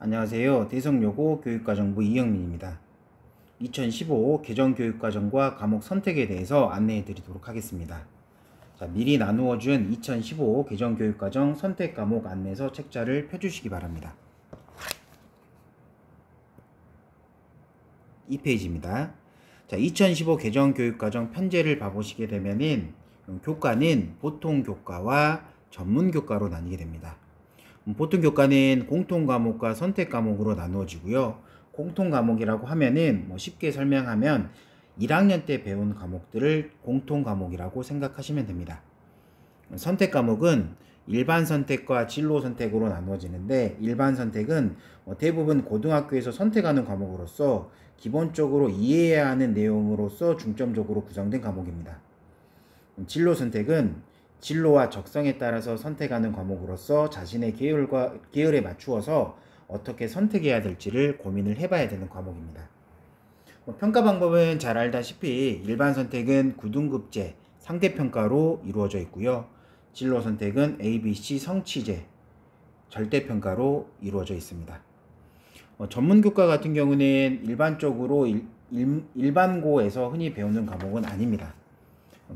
안녕하세요. 대성여고 교육과정부 이영민입니다. 2015 개정교육과정과 과목 선택에 대해서 안내해 드리도록 하겠습니다. 자, 미리 나누어준 2015 개정교육과정 선택 과목 안내서 책자를 펴주시기 바랍니다. 이 페이지입니다. 자, 2015 개정교육과정 편제를 봐보시게 되면은 교과는 보통 교과와 전문 교과로 나뉘게 됩니다. 보통 교과는 공통 과목과 선택 과목으로 나누어지고요. 공통 과목이라고 하면은 쉽게 설명하면 1학년 때 배운 과목들을 공통 과목이라고 생각하시면 됩니다. 선택 과목은 일반 선택과 진로 선택으로 나누어지는데, 일반 선택은 대부분 고등학교에서 선택하는 과목으로서 기본적으로 이해해야 하는 내용으로서 중점적으로 구성된 과목입니다. 진로 선택은 진로와 적성에 따라서 선택하는 과목으로서 자신의 계열에 맞추어서 어떻게 선택해야 될지를 고민을 해봐야 되는 과목입니다. 평가 방법은 잘 알다시피 일반 선택은 9등급제 상대평가로 이루어져 있고요. 진로 선택은 ABC 성취제 절대평가로 이루어져 있습니다. 전문교과 같은 경우는 일반적으로 일반고에서 흔히 배우는 과목은 아닙니다.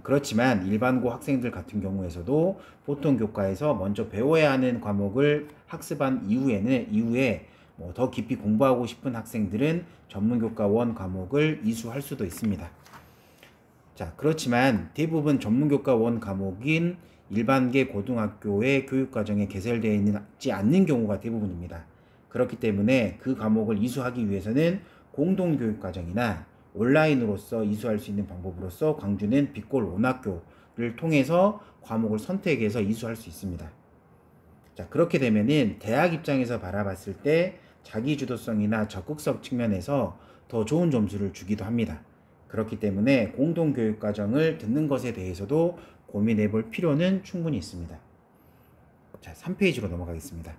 그렇지만 일반고 학생들 같은 경우에서도 보통 교과에서 먼저 배워야 하는 과목을 학습한 이후에 더 깊이 공부하고 싶은 학생들은 전문교과 원 과목을 이수할 수도 있습니다. 자, 그렇지만 대부분 전문교과 원 과목인 일반계 고등학교의 교육과정에 개설되어 있지 않는 경우가 대부분입니다. 그렇기 때문에 그 과목을 이수하기 위해서는 공동교육과정이나 온라인으로서 이수할 수 있는 방법으로서 광주는 빛골 온학교를 통해서 과목을 선택해서 이수할 수 있습니다. 자, 그렇게 되면은 대학 입장에서 바라봤을 때 자기주도성이나 적극성 측면에서 더 좋은 점수를 주기도 합니다. 그렇기 때문에 공동교육과정을 듣는 것에 대해서도 고민해 볼 필요는 충분히 있습니다. 자, 3페이지로 넘어가겠습니다.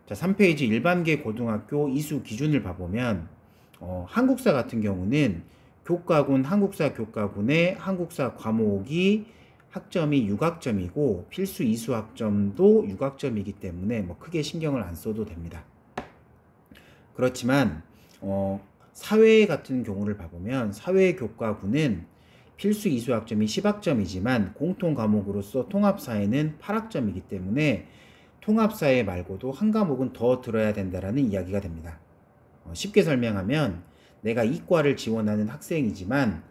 자, 3페이지 일반계 고등학교 이수 기준을 봐보면 한국사 같은 경우는 교과군, 한국사 교과군의 한국사 과목이 학점이 6학점이고 필수 이수 학점도 6학점이기 때문에 크게 신경을 안 써도 됩니다. 그렇지만 사회 같은 경우를 봐보면 사회 교과군은 필수 이수 학점이 10학점이지만 공통 과목으로서 통합사회는 8학점이기 때문에 통합사회 말고도 한 과목은 더 들어야 된다라는 이야기가 됩니다. 쉽게 설명하면 내가 이과를 지원하는 학생이지만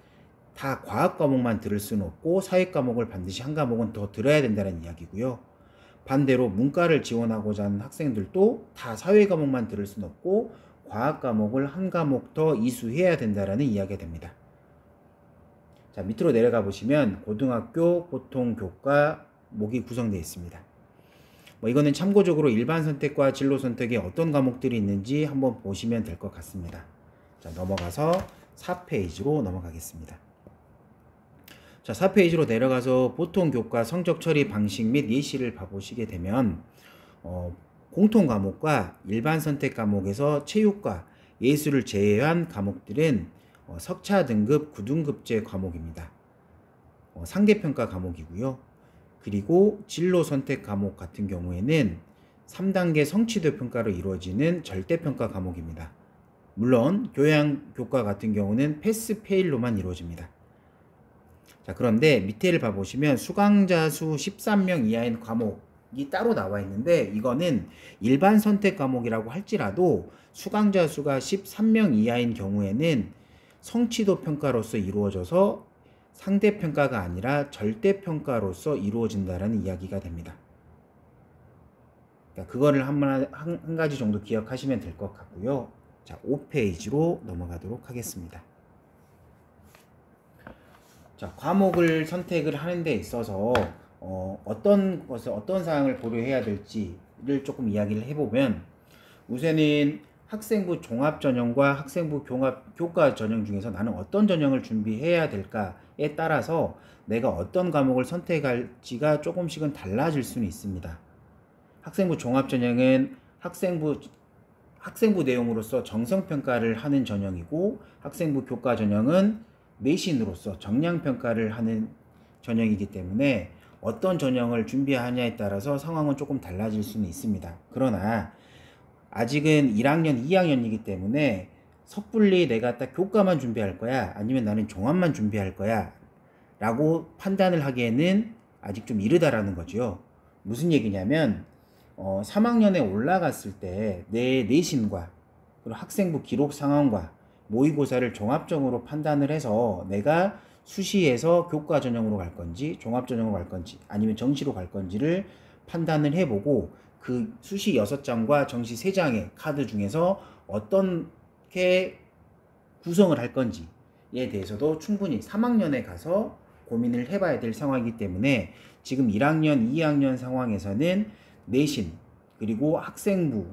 다 과학 과목만 들을 수는 없고 사회 과목을 반드시 한 과목은 더 들어야 된다는 이야기고요. 반대로 문과를 지원하고자 하는 학생들도 다 사회 과목만 들을 수는 없고 과학 과목을 한 과목 더 이수해야 된다는 이야기가 됩니다. 자, 밑으로 내려가 보시면 고등학교 보통 교과목이 구성되어 있습니다. 이거는 참고적으로 일반 선택과 진로 선택에 어떤 과목들이 있는지 한번 보시면 될 것 같습니다. 자, 넘어가서 4페이지로 넘어가겠습니다. 자, 4페이지로 내려가서 보통 교과 성적 처리 방식 및 예시를 봐보시게 되면 공통 과목과 일반 선택 과목에서 체육과 예술을 제외한 과목들은 석차 등급 9등급제 과목입니다. 상대평가 과목이고요. 그리고 진로 선택 과목 같은 경우에는 3단계 성취도 평가로 이루어지는 절대평가 과목입니다. 물론 교양 교과 같은 경우는 패스 페일로만 이루어집니다. 자, 그런데 밑에를 봐보시면 수강자 수 13명 이하인 과목이 따로 나와 있는데, 이거는 일반 선택 과목이라고 할지라도 수강자 수가 13명 이하인 경우에는 성취도 평가로서 이루어져서 상대평가가 아니라 절대평가로서 이루어진다는 이야기가 됩니다. 그러니까 그거를 한 가지 정도 기억하시면 될 것 같고요. 자, 5페이지로 넘어가도록 하겠습니다. 자, 과목을 선택을 하는 데 있어서 어떤 사항을 고려해야 될지를 조금 이야기를 해보면, 우선은 학생부 종합전형과 학생부 교과 전형 중에서 나는 어떤 전형을 준비해야 될까에 따라서 내가 어떤 과목을 선택할지가 조금씩은 달라질 수는 있습니다. 학생부 종합전형은 학생부 내용으로서 정성평가를 하는 전형이고, 학생부 교과 전형은 내신으로서 정량평가를 하는 전형이기 때문에 어떤 전형을 준비하냐에 따라서 상황은 조금 달라질 수는 있습니다. 그러나 아직은 1학년, 2학년이기 때문에 섣불리 내가 딱 교과만 준비할 거야, 아니면 나는 종합만 준비할 거야 라고 판단을 하기에는 아직 좀 이르다라는 거죠. 무슨 얘기냐면 3학년에 올라갔을 때 내 내신과 그리고 학생부 기록 상황과 모의고사를 종합적으로 판단을 해서 내가 수시에서 교과 전형으로 갈 건지 종합 전형으로 갈 건지 아니면 정시로 갈 건지를 판단을 해보고 그 수시 6장과 정시 3장의 카드 중에서 어떻게 구성을 할 건지에 대해서도 충분히 3학년에 가서 고민을 해봐야 될 상황이기 때문에 지금 1학년, 2학년 상황에서는 내신 그리고 학생부에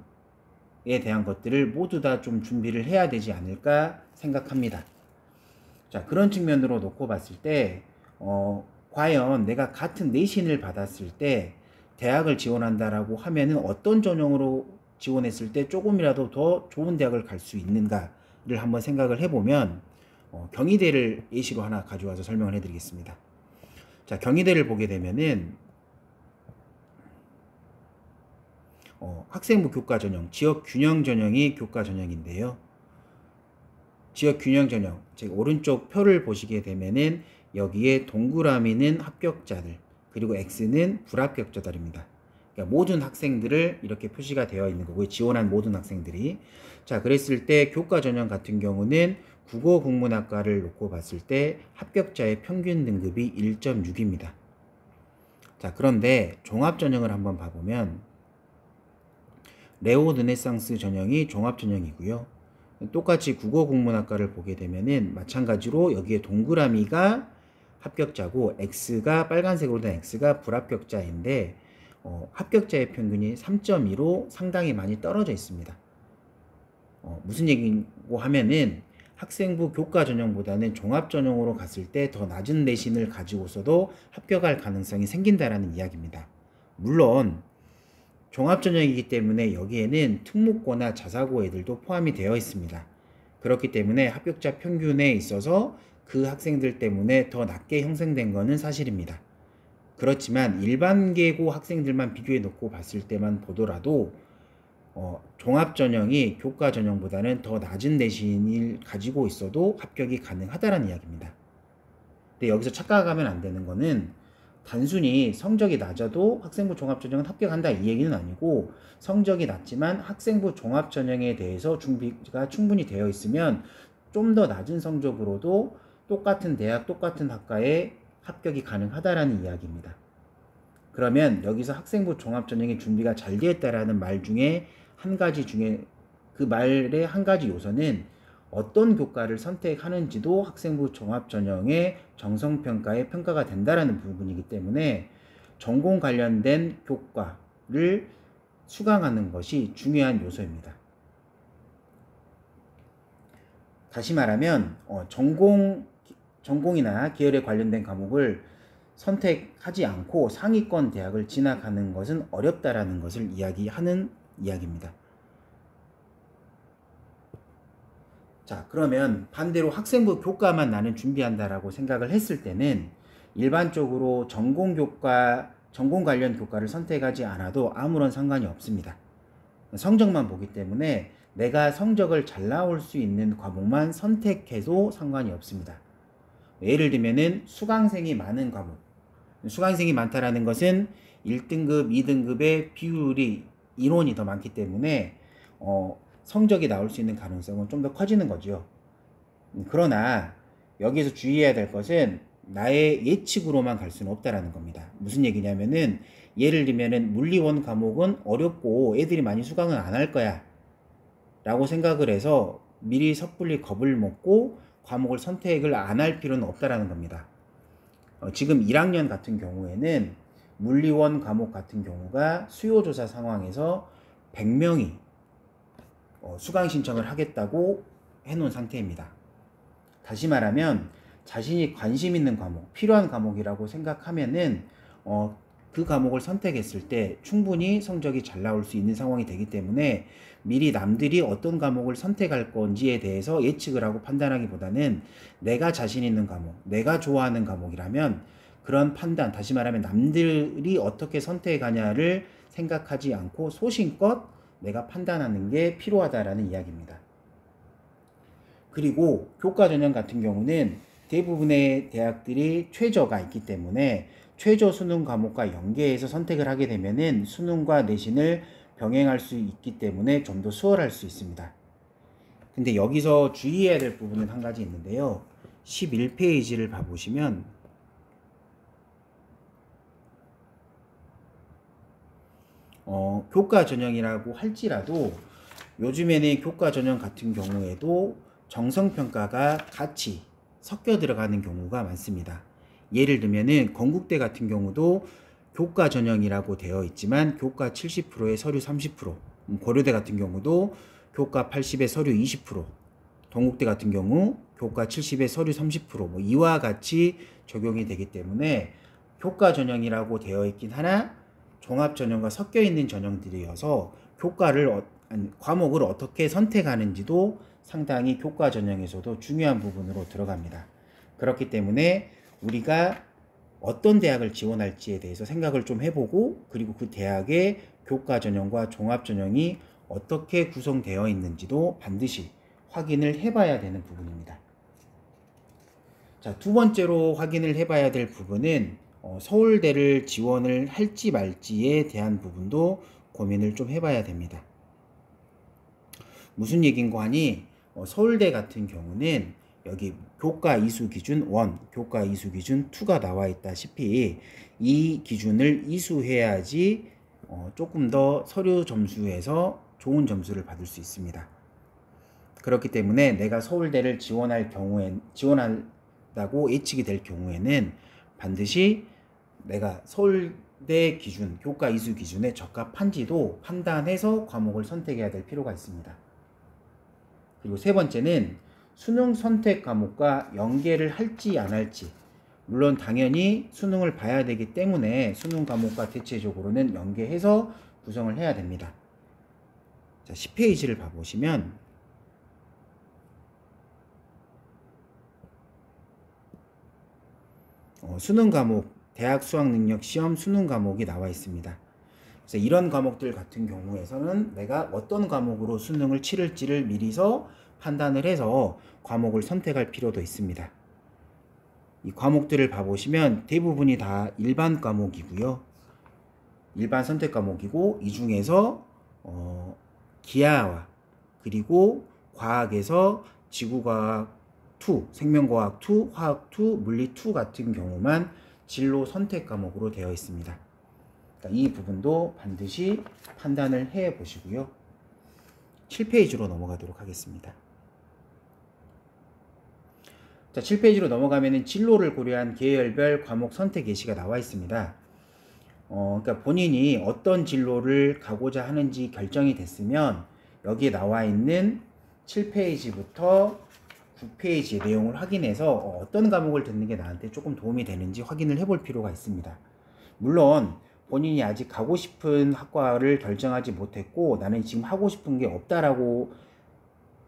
대한 것들을 모두 다 좀 준비를 해야 되지 않을까 생각합니다. 자, 그런 측면으로 놓고 봤을 때 과연 내가 같은 내신을 받았을 때 대학을 지원한다라고 하면은 어떤 전형으로 지원했을 때 조금이라도 더 좋은 대학을 갈 수 있는가를 한번 생각을 해보면 경희대를 예시로 하나 가져와서 설명을 해드리겠습니다. 자, 경희대를 보게 되면은 학생부 교과 전형, 지역 균형 전형이 교과 전형인데요. 지역 균형 전형, 즉 오른쪽 표를 보시게 되면은 여기에 동그라미는 합격자들, 그리고 X는 불합격자들입니다. 그러니까 모든 학생들을 이렇게 표시가 되어 있는 거고요. 지원한 모든 학생들이. 자, 그랬을 때 교과 전형 같은 경우는 국어국문학과를 놓고 봤을 때 합격자의 평균 등급이 1.6입니다. 자, 그런데 종합 전형을 한번 봐보면 레오 르네상스 전형이 종합 전형이고요. 똑같이 국어국문학과를 보게 되면은 마찬가지로 여기에 동그라미가 합격자고 X가 빨간색으로 된 X가 불합격자인데 합격자의 평균이 3.2로 상당히 많이 떨어져 있습니다. 무슨 얘기고 하면은 학생부 교과 전형보다는 종합 전형으로 갔을 때 더 낮은 내신을 가지고서도 합격할 가능성이 생긴다라는 이야기입니다. 물론 종합 전형이기 때문에 여기에는 특목고나 자사고 애들도 포함이 되어 있습니다. 그렇기 때문에 합격자 평균에 있어서 그 학생들 때문에 더 낮게 형성된 것은 사실입니다. 그렇지만 일반계고 학생들만 비교해 놓고 봤을 때만 보더라도 종합 전형이 교과 전형보다는 더 낮은 내신을 가지고 있어도 합격이 가능하다는 이야기입니다. 근데 여기서 착각하면 안 되는 거는 단순히 성적이 낮아도 학생부 종합전형은 합격한다 이 얘기는 아니고, 성적이 낮지만 학생부 종합전형에 대해서 준비가 충분히 되어 있으면 좀 더 낮은 성적으로도 똑같은 대학 똑같은 학과에 합격이 가능하다라는 이야기입니다. 그러면 여기서 학생부 종합전형의 준비가 잘 되었다라는 말 중에 한 가지 중에 그 말의 한 가지 요소는 어떤 교과를 선택하는지도 학생부 종합전형의 정성평가에 평가가 된다라는 부분이기 때문에 전공 관련된 교과를 수강하는 것이 중요한 요소입니다. 다시 말하면 전공이나 계열에 관련된 과목을 선택하지 않고 상위권 대학을 진학하는 것은 어렵다라는 것을 이야기하는 이야기입니다. 자, 그러면 반대로 학생부 교과만 나는 준비한다라고 생각을 했을 때는 일반적으로 전공 관련 교과를 선택하지 않아도 아무런 상관이 없습니다. 성적만 보기 때문에 내가 성적을 잘 나올 수 있는 과목만 선택해도 상관이 없습니다. 예를 들면은 수강생이 많은 과목. 수강생이 많다라는 것은 1등급, 2등급의 비율이 인원이 더 많기 때문에 성적이 나올 수 있는 가능성은 좀 더 커지는 거죠. 그러나 여기에서 주의해야 될 것은 나의 예측으로만 갈 수는 없다라는 겁니다. 무슨 얘기냐면은 예를 들면은 물리원 과목은 어렵고 애들이 많이 수강을 안 할 거야 라고 생각을 해서 미리 섣불리 겁을 먹고 과목을 선택을 안 할 필요는 없다라는 겁니다. 지금 1학년 같은 경우에는 물리원 과목 같은 경우가 수요조사 상황에서 100명이 수강 신청을 하겠다고 해놓은 상태입니다. 다시 말하면 자신이 관심 있는 과목, 필요한 과목이라고 생각하면은 그 과목을 선택했을 때 충분히 성적이 잘 나올 수 있는 상황이 되기 때문에 미리 남들이 어떤 과목을 선택할 건지에 대해서 예측을 하고 판단하기보다는 내가 자신 있는 과목, 내가 좋아하는 과목이라면 그런 판단, 다시 말하면 남들이 어떻게 선택하냐를 생각하지 않고 소신껏 내가 판단하는 게 필요하다라는 이야기입니다. 그리고 교과 전형 같은 경우는 대부분의 대학들이 최저가 있기 때문에 최저 수능 과목과 연계해서 선택을 하게 되면은 수능과 내신을 병행할 수 있기 때문에 좀 더 수월할 수 있습니다. 근데 여기서 주의해야 될 부분은 한 가지 있는데요. 11페이지를 봐보시면 교과 전형이라고 할지라도 요즘에는 교과 전형 같은 경우에도 정성평가가 같이 섞여 들어가는 경우가 많습니다. 예를 들면은 건국대 같은 경우도 교과 전형이라고 되어 있지만 교과 70%에 서류 30%, 고려대 같은 경우도 교과 80에 서류 20%, 동국대 같은 경우 교과 70에 서류 30%, 이와 같이 적용이 되기 때문에 교과 전형이라고 되어 있긴 하나 종합 전형과 섞여 있는 전형들이어서 과목을 어떻게 선택하는지도 상당히 교과 전형에서도 중요한 부분으로 들어갑니다. 그렇기 때문에 우리가 어떤 대학을 지원할지에 대해서 생각을 좀 해보고, 그리고 그 대학의 교과 전형과 종합 전형이 어떻게 구성되어 있는지도 반드시 확인을 해봐야 되는 부분입니다. 자, 두 번째로 확인을 해봐야 될 부분은 서울대를 지원을 할지 말지에 대한 부분도 고민을 좀 해봐야 됩니다. 무슨 얘기인고 하니 서울대 같은 경우는 여기 교과 이수 기준 1, 교과 이수 기준 2가 나와 있다시피 이 기준을 이수해야지 조금 더 서류 점수에서 좋은 점수를 받을 수 있습니다. 그렇기 때문에 내가 서울대를 지원한다고 예측이 될 경우에는 반드시 내가 서울대 기준, 교과 이수 기준에 적합한지도 판단해서 과목을 선택해야 될 필요가 있습니다. 그리고 세 번째는 수능 선택 과목과 연계를 할지 안 할지. 물론 당연히 수능을 봐야 되기 때문에 수능 과목과 대체적으로는 연계해서 구성을 해야 됩니다. 자, 10페이지를 봐보시면 수능 과목, 대학 수학능력 시험 수능 과목이 나와 있습니다. 그래서 이런 과목들 같은 경우에서는 내가 어떤 과목으로 수능을 치를지를 미리서 판단을 해서 과목을 선택할 필요도 있습니다. 이 과목들을 봐보시면 대부분이 다 일반 과목이고요. 일반 선택 과목이고, 이 중에서 기하와 그리고 과학에서 지구과학 2, 생명과학 2, 화학 2, 물리 2 같은 경우만 진로 선택 과목으로 되어 있습니다. 그러니까 이 부분도 반드시 판단을 해 보시고요. 7페이지로 넘어가도록 하겠습니다. 자, 7페이지로 넘어가면은 진로를 고려한 계열별 과목 선택 예시가 나와 있습니다. 그러니까 본인이 어떤 진로를 가고자 하는지 결정이 됐으면 여기에 나와 있는 7페이지부터 9페이지의 내용을 확인해서 어떤 과목을 듣는 게 나한테 조금 도움이 되는지 확인을 해볼 필요가 있습니다. 물론 본인이 아직 가고 싶은 학과를 결정하지 못했고 나는 지금 하고 싶은 게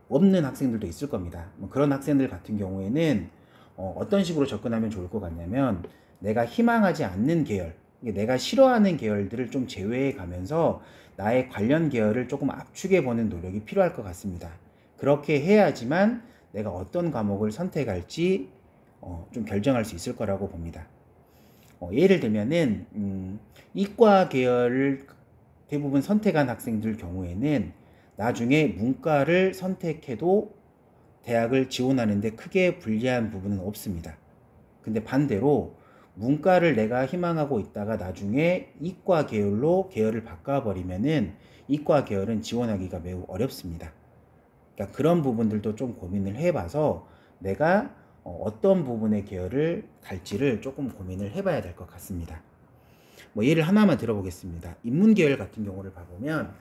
없는 학생들도 있을 겁니다. 그런 학생들 같은 경우에는 어떤 식으로 접근하면 좋을 것 같냐면, 내가 희망하지 않는 계열, 내가 싫어하는 계열들을 좀 제외해 가면서 나의 관련 계열을 조금 압축해 보는 노력이 필요할 것 같습니다. 그렇게 해야지만 내가 어떤 과목을 선택할지 좀 결정할 수 있을 거라고 봅니다. 예를 들면은 이과 계열을 대부분 선택한 학생들 경우에는 나중에 문과를 선택해도 대학을 지원하는데 크게 불리한 부분은 없습니다. 근데 반대로 문과를 내가 희망하고 있다가 나중에 이과 계열로 계열을 바꿔버리면은 이과 계열은 지원하기가 매우 어렵습니다. 그러니까 그런 부분들도 좀 고민을 해봐서 내가 어떤 부분의 계열을 갈지를 조금 고민을 해봐야 될 것 같습니다. 예를 하나만 들어보겠습니다. 인문계열 같은 경우를 봐보면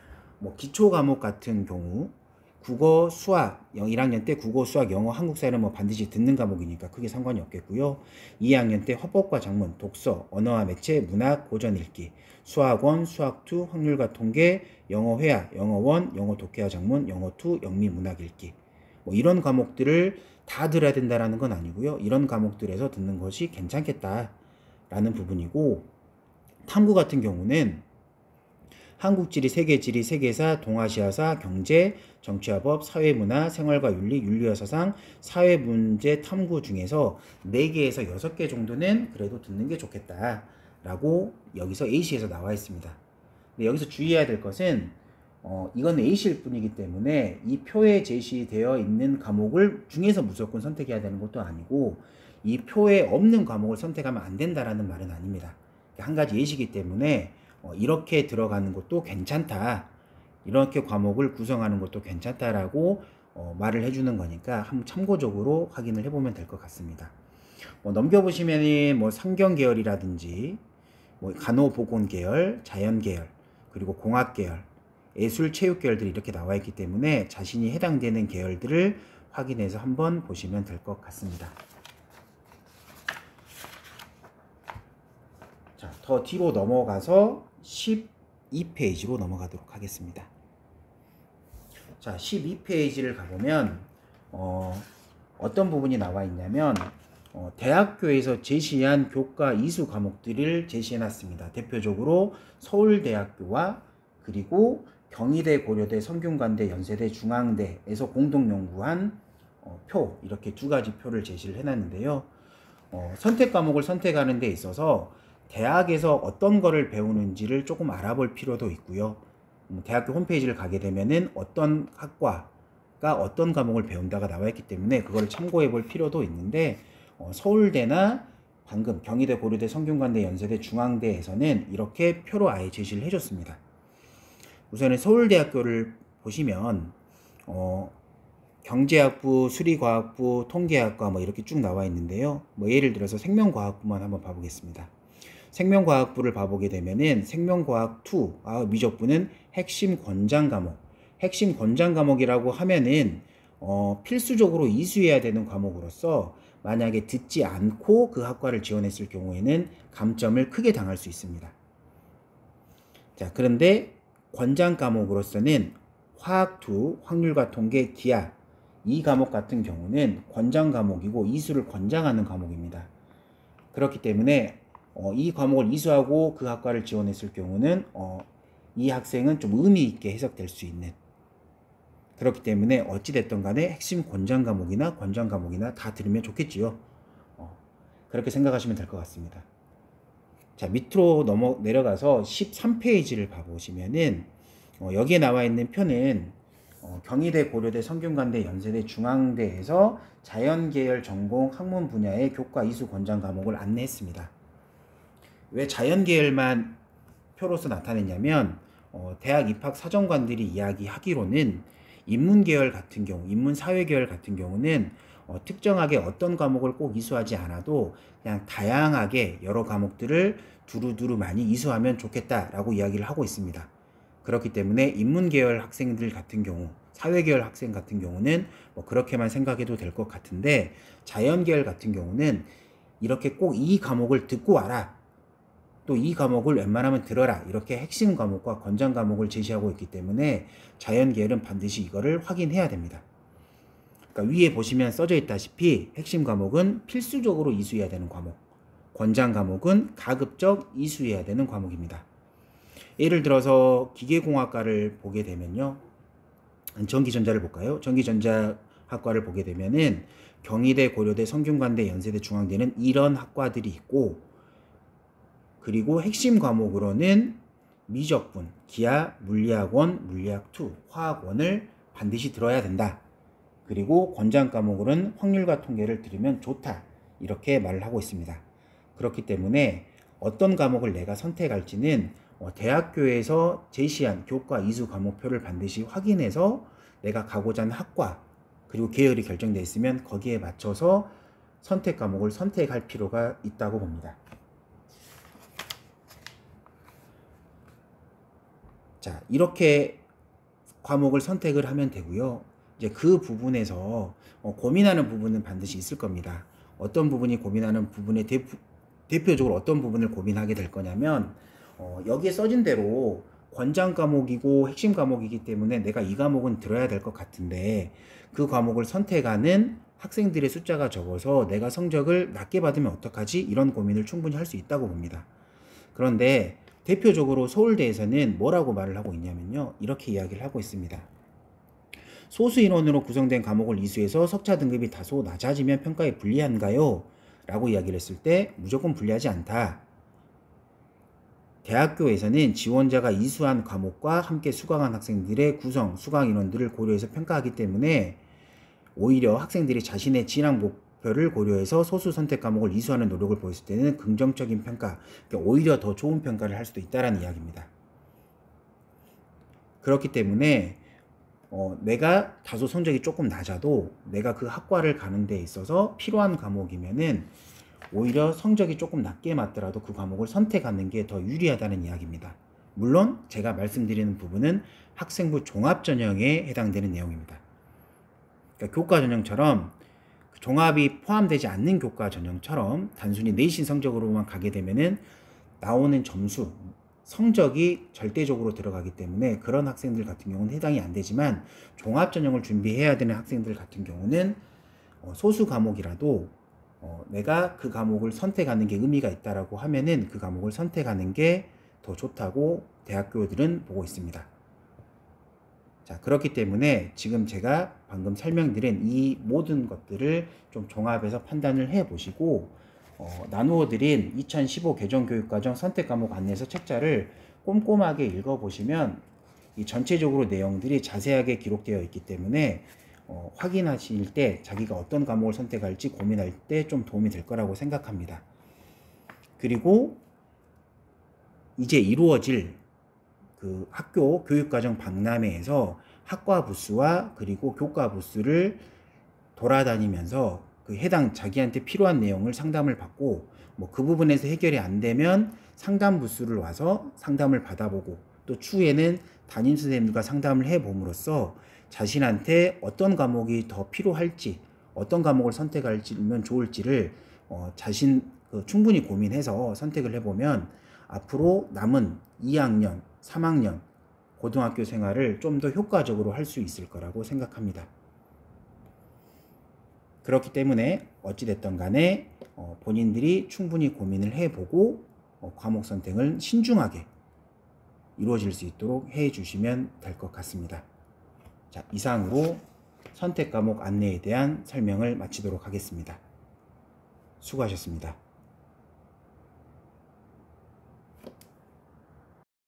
기초 과목 같은 경우 국어, 수학, 1학년 때 국어, 수학, 영어, 한국사는 반드시 듣는 과목이니까 크게 상관이 없겠고요. 2학년 때 화법과 작문, 독서, 언어와 매체, 문학, 고전 읽기, 수학원, 수학2, 확률과 통계, 영어 회화, 영어 1, 영어 독해와 작문, 영어 2, 영미 문학 읽기. 이런 과목들을 다 들어야 된다라는 건 아니고요. 이런 과목들에서 듣는 것이 괜찮겠다라는 부분이고, 탐구 같은 경우는 한국지리, 세계지리, 세계사, 동아시아사, 경제, 정치화법, 사회문화, 생활과 윤리, 윤리와 사상, 사회문제 탐구 중에서 4개에서 6개 정도는 그래도 듣는 게 좋겠다 라고 여기서 A시에서 나와 있습니다. 근데 여기서 주의해야 될 것은 이건 A시일 뿐이기 때문에 이 표에 제시되어 있는 과목을 중에서 무조건 선택해야 되는 것도 아니고 이 표에 없는 과목을 선택하면 안 된다라는 말은 아닙니다. 한 가지 예시이기 때문에 이렇게 들어가는 것도 괜찮다. 이렇게 과목을 구성하는 것도 괜찮다라고 말을 해주는 거니까 한번 참고적으로 확인을 해보면 될 것 같습니다. 넘겨보시면은 상경 계열이라든지 간호보건 계열, 자연 계열, 그리고 공학 계열, 예술 체육 계열들이 이렇게 나와 있기 때문에 자신이 해당되는 계열들을 확인해서 한번 보시면 될 것 같습니다. 자, 더 뒤로 넘어가서 12페이지로 넘어가도록 하겠습니다. 자, 12페이지를 가보면 어떤 부분이 나와 있냐면 대학교에서 제시한 교과 이수 과목들을 제시해 놨습니다. 대표적으로 서울대학교와 그리고 경희대, 고려대, 성균관대, 연세대, 중앙대에서 공동 연구한 표, 이렇게 2가지 표를 제시를 해놨는데요. 선택 과목을 선택하는 데 있어서 대학에서 어떤 거를 배우는지를 조금 알아볼 필요도 있고요. 대학교 홈페이지를 가게 되면은 어떤 학과가 어떤 과목을 배운다가 나와 있기 때문에 그걸 참고해 볼 필요도 있는데 서울대나 방금 경희대, 고려대, 성균관대, 연세대, 중앙대에서는 이렇게 표로 아예 제시를 해줬습니다. 우선은 서울대학교를 보시면 경제학부, 수리과학부, 통계학과 이렇게 쭉 나와 있는데요. 예를 들어서 생명과학부만 한번 봐보겠습니다. 생명과학부를 봐보게 되면은 생명과학 2, 미적부는 핵심 권장 과목. 핵심 권장 과목이라고 하면은 필수적으로 이수해야 되는 과목으로서 만약에 듣지 않고 그 학과를 지원했을 경우에는 감점을 크게 당할 수 있습니다. 자, 그런데 권장 과목으로서는 화학 2, 확률과 통계, 기하 이 과목 같은 경우는 권장 과목이고 이수를 권장하는 과목입니다. 그렇기 때문에 이 과목을 이수하고 그 학과를 지원했을 경우는 이 학생은 좀 의미 있게 해석될 수 있는, 그렇기 때문에 어찌됐든 간에 핵심 권장 과목이나 권장 과목이나 다 들으면 좋겠지요. 그렇게 생각하시면 될 것 같습니다. 자, 밑으로 내려가서 13페이지를 봐보시면은 여기에 나와 있는 표는 경희대, 고려대, 성균관대, 연세대, 중앙대에서 자연계열 전공 학문 분야의 교과 이수 권장 과목을 안내했습니다. 왜 자연계열만 표로서 나타냈냐면 대학 입학 사정관들이 이야기하기로는 인문계열 같은 경우, 인문사회계열 같은 경우는 특정하게 어떤 과목을 꼭 이수하지 않아도 그냥 다양하게 여러 과목들을 두루두루 많이 이수하면 좋겠다라고 이야기를 하고 있습니다. 그렇기 때문에 인문계열 학생들 같은 경우, 사회계열 학생 같은 경우는 그렇게만 생각해도 될 것 같은데, 자연계열 같은 경우는 이렇게 꼭 이 과목을 듣고 와라, 또 이 과목을 웬만하면 들어라, 이렇게 핵심 과목과 권장 과목을 제시하고 있기 때문에 자연계열은 반드시 이거를 확인해야 됩니다. 그러니까 위에 보시면 써져 있다시피 핵심 과목은 필수적으로 이수해야 되는 과목, 권장 과목은 가급적 이수해야 되는 과목입니다. 예를 들어서 기계공학과를 보게 되면요, 전기전자를 볼까요? 전기전자학과를 보게 되면은 경희대, 고려대, 성균관대, 연세대, 중앙대는 이런 학과들이 있고, 그리고 핵심 과목으로는 미적분, 기하, 물리학원, 물리학2, 화학원을 반드시 들어야 된다. 그리고 권장 과목으로는 확률과 통계를 들으면 좋다. 이렇게 말을 하고 있습니다. 그렇기 때문에 어떤 과목을 내가 선택할지는 대학교에서 제시한 교과 이수 과목표를 반드시 확인해서 내가 가고자 하는 학과 그리고 계열이 결정되어 있으면 거기에 맞춰서 선택 과목을 선택할 필요가 있다고 봅니다. 자, 이렇게 과목을 선택을 하면 되고요. 이제 그 부분에서 고민하는 부분은 반드시 있을 겁니다. 어떤 부분이 고민하는 부분에 대표적으로 어떤 부분을 고민하게 될 거냐면 여기에 써진 대로 권장 과목이고 핵심 과목이기 때문에 내가 이 과목은 들어야 될 것 같은데 그 과목을 선택하는 학생들의 숫자가 적어서 내가 성적을 낮게 받으면 어떡하지? 이런 고민을 충분히 할 수 있다고 봅니다. 그런데 대표적으로 서울대에서는 뭐라고 말을 하고 있냐면요. 이렇게 이야기를 하고 있습니다. 소수 인원으로 구성된 과목을 이수해서 석차 등급이 다소 낮아지면 평가에 불리한가요? 라고 이야기를 했을 때 무조건 불리하지 않다. 대학교에서는 지원자가 이수한 과목과 함께 수강한 학생들의 구성, 수강 인원들을 고려해서 평가하기 때문에 오히려 학생들이 자신의 진학 목표를 고려해서 소수 선택 과목을 이수하는 노력을 보였을 때는 긍정적인 평가, 그러니까 오히려 더 좋은 평가를 할 수도 있다는 이야기입니다. 그렇기 때문에 내가 다소 성적이 조금 낮아도 내가 그 학과를 가는 데 있어서 필요한 과목이면은 오히려 성적이 조금 낮게 맞더라도 그 과목을 선택하는 게 더 유리하다는 이야기입니다. 물론 제가 말씀드리는 부분은 학생부 종합전형에 해당되는 내용입니다. 그러니까 교과전형처럼 종합이 포함되지 않는 교과전형처럼 단순히 내신 성적으로만 가게 되면은 나오는 점수, 성적이 절대적으로 들어가기 때문에 그런 학생들 같은 경우는 해당이 안 되지만 종합전형을 준비해야 되는 학생들 같은 경우는 소수 과목이라도 내가 그 과목을 선택하는 게 의미가 있다라고 하면은 그 과목을 선택하는 게 더 좋다고 대학교들은 보고 있습니다. 자, 그렇기 때문에 지금 제가 방금 설명드린 이 모든 것들을 좀 종합해서 판단을 해 보시고 나누어 드린 2015 개정교육과정 선택과목 안내서 책자를 꼼꼼하게 읽어 보시면 이 전체적으로 내용들이 자세하게 기록되어 있기 때문에 확인하실 때 자기가 어떤 과목을 선택할지 고민할 때 좀 도움이 될 거라고 생각합니다. 그리고 이제 이루어질 그 학교 교육과정 박람회에서 학과 부스와 그리고 교과 부스를 돌아다니면서 그 해당 자기한테 필요한 내용을 상담을 받고 뭐 그 부분에서 해결이 안 되면 상담 부스를 와서 상담을 받아보고 또 추후에는 담임 선생님과 상담을 해봄으로써 자신한테 어떤 과목이 더 필요할지 어떤 과목을 선택하면 좋을지를 충분히 고민해서 선택을 해보면 앞으로 남은 2학년, 3학년 고등학교 생활을 좀 더 효과적으로 할 수 있을 거라고 생각합니다. 그렇기 때문에 어찌됐든 간에 본인들이 충분히 고민을 해보고 과목 선택을 신중하게 이루어질 수 있도록 해 주시면 될 것 같습니다. 자, 이상으로 선택 과목 안내에 대한 설명을 마치도록 하겠습니다. 수고하셨습니다.